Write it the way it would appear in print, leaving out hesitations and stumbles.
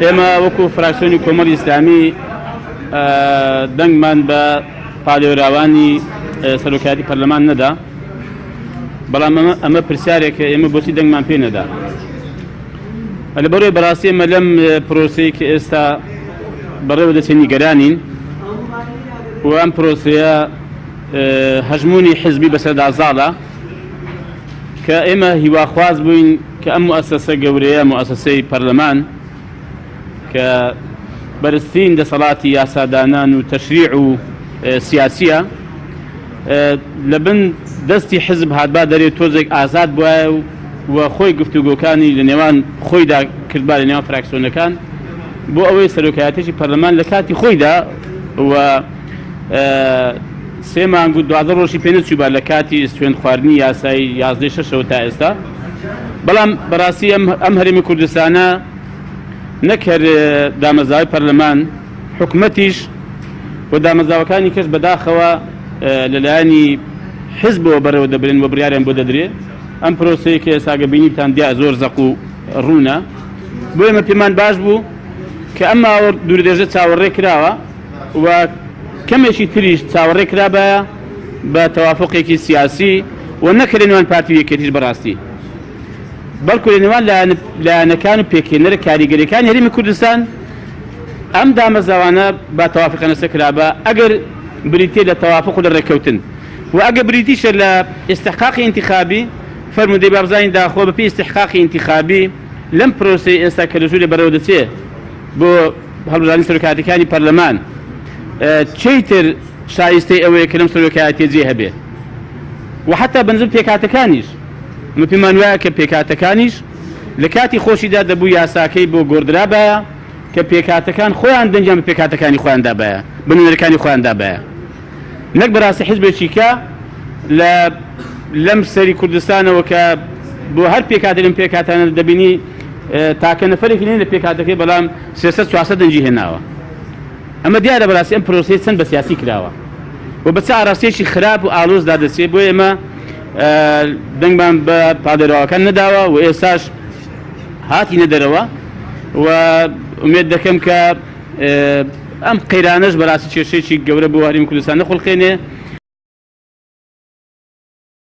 ئێمە وەکو فراکسیۆنی کۆمەڵی ئیسلامی دەنگمان بە پادێوراوانی سەرۆکایەتی پەرلەمان نەدا، بەڵام ئەمە پرسیارێکە ئێمە بۆچی دەنگمان پێ نەدا. لەبەرەوەی بەڕاستی ئێمە لەم پرۆسەی کە ئێستا بەڕێوە دەچێنی گەرانین و ئەم پرۆسەیە هەژمونی حزبی بەسەردا زاڵە کە ئێمە هیواخواز بووین کە ئەم موئەسەسە گەورەیە موئەسەسەی پەرلەمان کە بەرزترین دەسەڵاتی یاسادانان و تەشریع و سیاسیە لەبن دەستی حزب هاتبا دەرێت تۆزێک ئازاد بووە و خۆی گفتوگۆکانی لە نێوان خۆیدا کردبا لە نێوان فراکسیۆنەکان بۆ ئەوەی سەرۆکایەتیی پەرلەمان لە کاتی خۆیدا و 3 مانگ و 12 ڕۆژی پێ نەچووبا لە کاتی سوێند خواردنی یاسایی 11 شەشەوە تا ئێستا. بەڵام بەڕاستی ئەم هەرێمی کوردستانە نەکرد دامەزاوی پەرلەمان حکومەتیش و دامەزاوەکانی کەش بەداخەوە لەلایەنی حزبەوە بەرەوە دەبرێن و بڕیاریان بۆ دەدرێت. ئەم پرۆسەیە کە ئێستا بینیتان دیا زۆر زەق و ڕوونە، بۆ ئێمە پێمان باش بوو کە ئەم ماوە دوورودێژە چاوەڕێ کراوە و کەمێکی تریش چاوەڕێ کرابە بە تەوافقێکی سیاسی و نەکرێن نێوان پارتی یەکێتیش بەڕاستی، بەڵکو لە نێوان لایەنەکان و پێکهێنەرە کاریگەریەکانی هەرێمی کوردستان ئەم دامەزاوانە بە تەوافق نەسە کرابە ئەگەر بریتێ لە تەوافق و لە ڕێکەوتن و ئەگەر بریتیشە لە ئیستحقاقی ئینتیخابی فەرموودەی بابزانین داخۆ بەپێی ئیستحقاقی ئینتیخابی لەم پرۆسەی ئێستا کە لەژوورێ بەرەوە دەچێت بۆ هەڵبژاردنی سەرۆکایەتیەکانی پەرلەمان چیتر شایستەی ئەوەیە کە لەم سەرۆکایەتیە جێ هەبێت و حتا بەنزم پێکاتەکانیش ئەمە پێمان وایە کە پێکاتەکانیش لە کاتی خۆشیدا دەبوو یاساکەی بۆ گۆڕدرابایە کە پێکاتەکان خۆیان دەنجام بە پێکاتەکانی خۆیان دابایە بنەرەکانی خۆیان دابایە، نەک بەڕاستی حیزبێکی کە لەم سەری کوردستانەوە کە بۆ هەر پێکاتە لەم پێکاتانە دەبینی تاکە نەفەرێکی نین لە پێکاتەکەی بەڵام 300-400 دەنجی هێناوە. ئەمە دیارە بەڕاستی ئەم پرۆسەی چەند بە سیاسی کراوە و بە چ ئاراستەیەکی خراپ و ئالۆزدا دەچێت. بۆ ئێمە دەنگمان بە پادێراوەکان نەداوە و ئێستاش هاتینە دەرەوە و ئومێد دەکەم کە ئەم قەیرانەش بەڕاستی کێشەیەکی گەورە بۆ هەرێمی کوردستان نەخۆڵخێنێ